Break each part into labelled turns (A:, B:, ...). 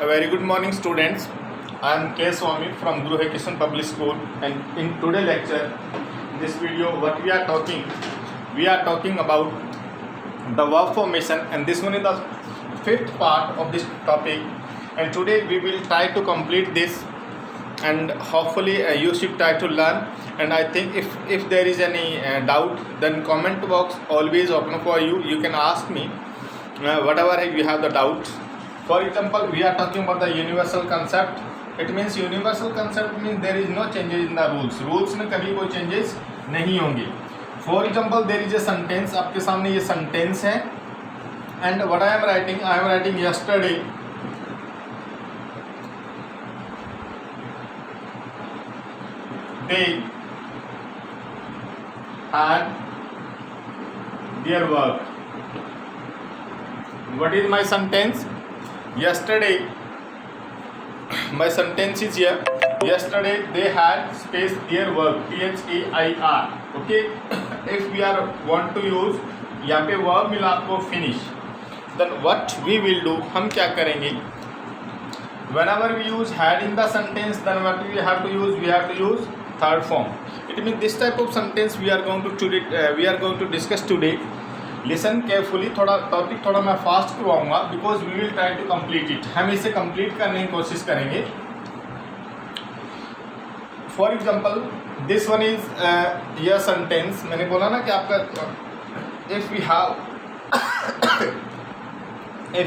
A: A very good morning, students. I am K. Swami from Guru Hai Kishan Public School, and in today's lecture, this video, what we are talking about the verb formation, and this one is the fifth part of this topic. And today we will try to complete this, and hopefully you should try to learn. And I think if there is any doubt, then comment box always open for you. You can ask me whatever you have the doubts. For example, we are talking about the universal concept. It means universal concept means there is no changes in the rules. Rules में कभी कोई changes नहीं होंगे. For example, there is a sentence. आपके सामने ये sentence है. And what I am writing yesterday. They had their work. What is my sentence? Yesterday, my sentence is here. Yesterday they had space their work. THEIR. Okay. If we are want to use यहाँ पे verb मिला आपको finish. Then what we will do? हम क्या करेंगे? Whenever we use had in the sentence, then what we have to use? We have to use third form. It means this type of sentence we are going to discuss today. Listen carefully. थोड़ा topic थोड़ा मैं fast करवाऊंगा because we will try to complete it. हम इसे complete करने की कोशिश करेंगे. For example this one is यह सेंटेंस. मैंने बोला ना कि आपका if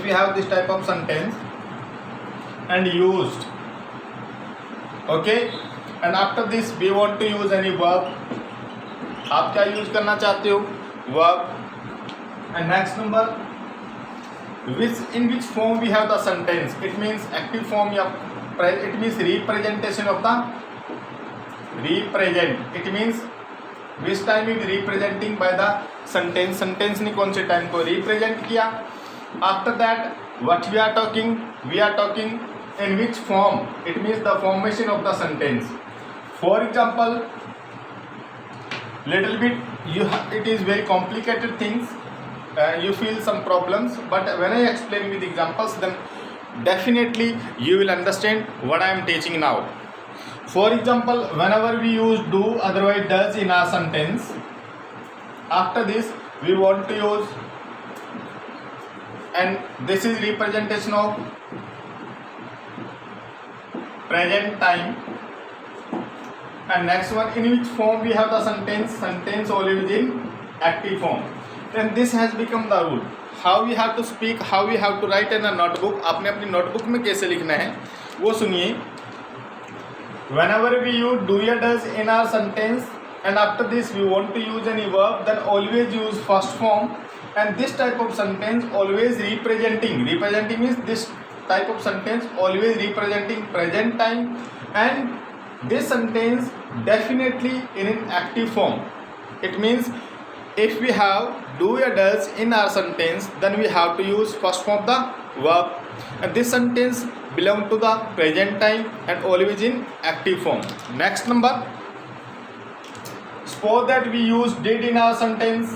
A: we have this type of sentence and used, okay, and after this we want to use any verb. आप क्या यूज करना चाहते हो? Verb. And next number, in which form we have the sentence. It means active form या it means representation of the represent. It means which time is representing by the sentence. Sentence ने कौन से time को represent किया. After that, what we are talking in which form. It means the formation of the sentence. For example, little bit it is very complicated things. You feel some problems, but when I explain with examples, then definitely you will understand what I am teaching now. For example, whenever we use do, otherwise does in our sentence, after this we want to use, and this is representation of present time. And next one, in which form we have the sentence always in active form. Then this has become the rule. How we have to speak, how we have to write in a notebook. आपने अपनी notebook में कैसे लिखना है वो सुनिए. Whenever we use do या does in our sentence, and after this we want to use any verb, then always use first form. And this type of sentence always representing. Representing means this type of sentence always representing present time, and this sentence definitely in an active form. It means if we have do or does in our sentence, then we have to use first form of the verb, and this sentence belong to the present time and always in active form. Next number, suppose that we use did in our sentence.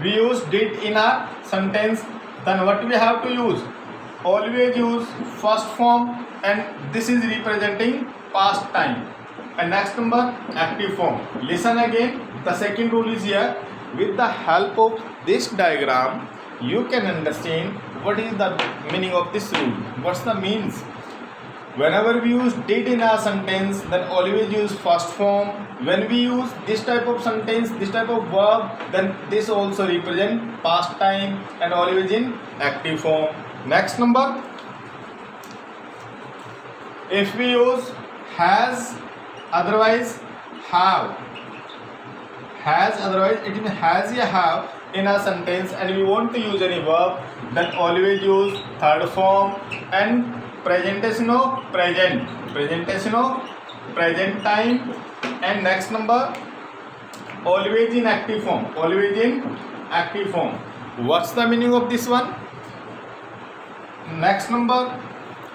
A: We use did in our sentence, then what we have to use? Always use first form, and this is representing past time. And next number, active form. Listen again. The second rule is here. With the help of this diagram, you can understand what is the meaning of this rule. What's the means? Whenever we use did in our sentence, then always use first form. When we use this type of sentence, this type of verb, then this also represent past time and always in active form. Next number, if we use has, otherwise have. Has, otherwise it means has या have in a sentence, and we want to use any verb, then always use third form and presentation of present time. And next number, always in active form. What's the meaning of this one? Next number,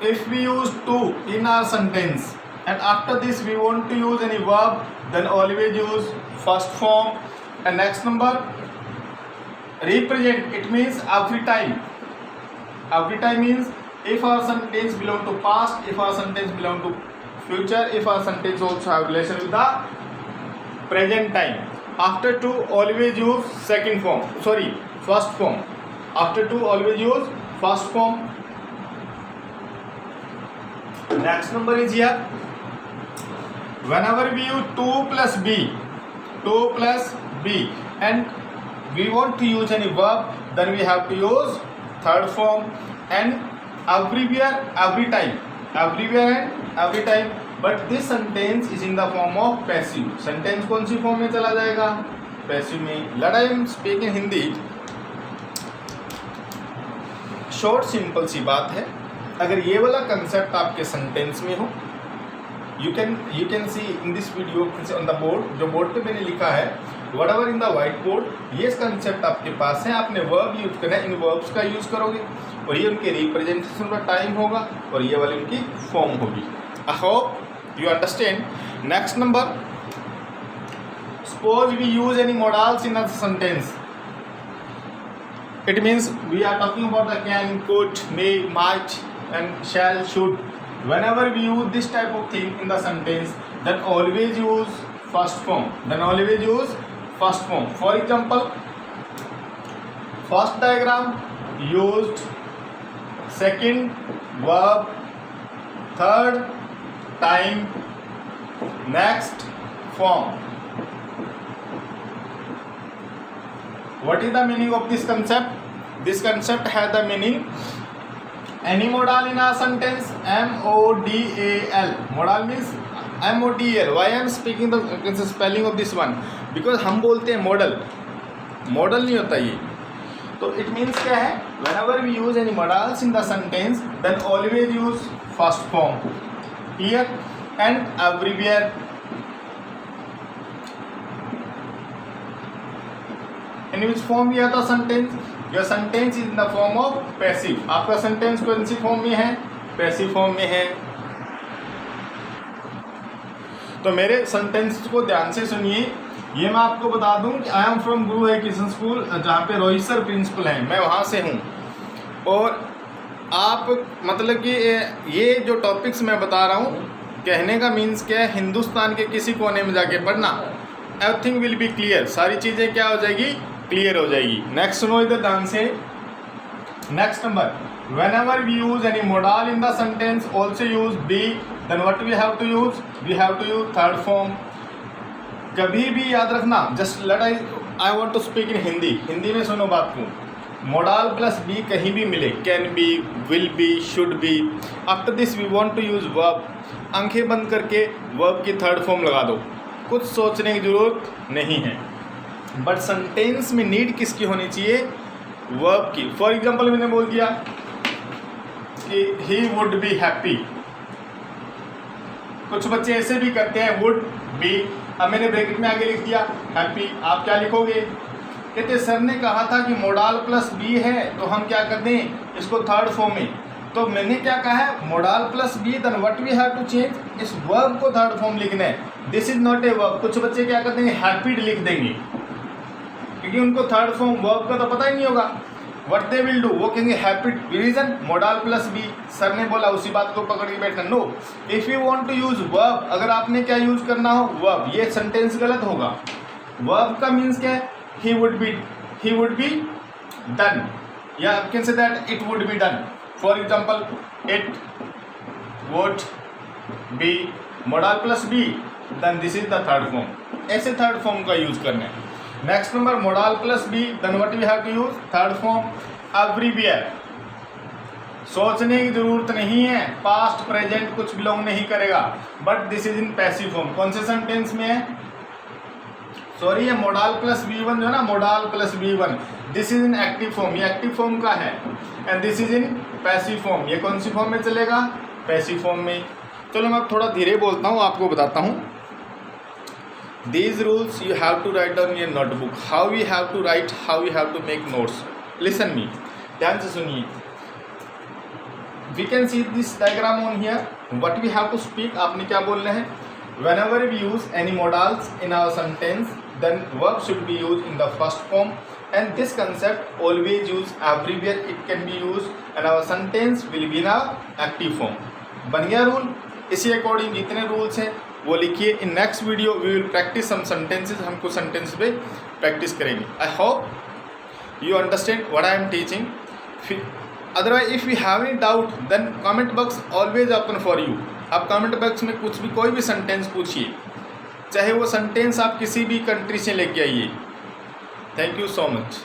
A: if we use to in our sentence, and after this we want to use any verb, then always use first form. And next number, represent, it means every time. Every time means if our sentence belong to past, if our sentence belong to future, if our sentence also have relation with the present time. After to always use first form. After to always use first form. Next number is here. Whenever we use 2 plus b and we want to use any verb, then we have to use third form, and everywhere every time, but this sentence is in the form of passive. sentence कौन सी form में चला जाएगा? passive में. Let I am speaking Hindi. Short simple सी बात है. अगर ये वाला कंसेप्ट आपके सेंटेंस में हो, you can see in this video on the board, जो बोर्ड पे मैंने लिखा है, what ever in the white board, ये कंसेप्ट आपके पास है. आपने वर्ब यूज करना है, इन वर्ब्स का यूज करोगे और ये उनके रिप्रेजेंटेशन का टाइम होगा और ये वाली उनकी फॉर्म होगी. I hope you understand. Next number, suppose we use any modals in a sentence. It means we are talking about the can, could, may, might and shall, should. Whenever we use this type of thing in the sentence, then always use first form. For example, first diagram used second verb, third time, next form. What is the meaning of this concept? This concept has the meaning any modal in a sentence, modal. Modal means modal. Why I am speaking the spelling of this one? Because हम बोलते हैं model नहीं होता ये. तो it means क्या है? Whenever we use any modals in the sentence, then always use first form. Here and everywhere. In which form we have the sentence? Your sentence is in the form of passive. आपका sentence कौन सी form में है? passive form में है. तो मेरे sentence को ध्यान से सुनिए. ये मैं आपको बता दूं कि आई एम फ्रॉम गुरु है किशन स्कूल, जहाँ पे रोहित सर प्रिंसिपल हैं, मैं वहाँ से हूँ. और आप मतलब कि ये जो टॉपिक्स मैं बता रहा हूँ, कहने का मीन्स क्या है, हिंदुस्तान के किसी कोने में जाके पढ़ना, एवरीथिंग विल बी क्लियर. सारी चीज़ें क्या हो जाएगी? क्लियर हो जाएगी. नेक्स्ट सुनो इधर ध्यान से. Next number, whenever we use any modal in the sentence, also use be, then what we have to use? We have to use third form. कभी भी याद रखना, just let I want to speak in Hindi में सुनो बात को. modal plus be कहीं भी मिले, can be, will be, should be. after this we want to use verb. आंखें बंद करके verb की थर्ड फॉर्म लगा दो, कुछ सोचने की ज़रूरत नहीं है. बट सेंटेंस में नीड किसकी होनी चाहिए? वर्ब की. फॉर एग्जाम्पल मैंने बोल दिया कि ही वुड बी हैप्पी. कुछ बच्चे ऐसे भी करते हैं वुड बी, अब मैंने ब्रैकेट में आगे लिख दिया हैप्पी. आप क्या लिखोगे? कहते सर ने कहा था कि मोडाल प्लस बी है, तो हम क्या कर दें इसको थर्ड फॉर्म में. तो मैंने क्या कहा है? Modal plus B, then what we have to change, इस वर्ब को थर्ड फॉर्म लिखना है. This is not a verb. कुछ बच्चे क्या कर देंगे? हैप्पीड लिख देंगे, क्योंकि उनको थर्ड फॉर्म वर्ब का तो पता ही नहीं होगा. व्हाट दे विल डू, वो कहेंगे हैप्पीड. Reason modal plus be, sir ने बोला, उसी बात को पकड़ के बैठना. No, if you want to use verb, अगर आपने क्या यूज करना हो वर्ब, ये सेंटेंस गलत होगा. वर्ब का मीन्स क्या है? he would be done, yeah, you can say that it would be done. For example, it would be modal plus be, then this is the third form. ऐसे third form का use करना है. Next number, modal plus be, then what we have to use? Third form. everywhere, सोचने की जरूरत नहीं है, past present कुछ बिलोंग नहीं करेगा. But this is in passive form. कौन से सेंटेंस में है? सॉरी, ये मोडाल प्लस V1 जो है ना, modal plus V1, this is in active form. ये एक्टिव फॉर्म का है. And this is in passive form. ये कौन सी फॉर्म में चलेगा? पैसिव फॉर्म में. चलो मैं थोड़ा धीरे बोलता हूँ, आपको बताता हूँ. These rules you have to write down in notebook. How you have to write, how you have to make notes. Listen me, ध्यान से सुनिए. We can see this diagram on here. What we have to speak, आपने क्या बोलना है? whenever we use any modals in our sentence, then verb should be used in the first form, and this concept always used everywhere. It can be used and our sentence will be in a active form. बन गया rule? इसी according जितने rules हैं वो लिखिए. In next video we will practice some sentences. हम कुछ sentence पे प्रैक्टिस करेंगे. I hope you understand what I am teaching. Otherwise if you have any doubt then comment box always open for you. आप comment box में कुछ भी कोई भी सेंटेंस पूछिए, चाहे वो सेंटेंस आप किसी भी कंट्री से लेके आइए. Thank you so much.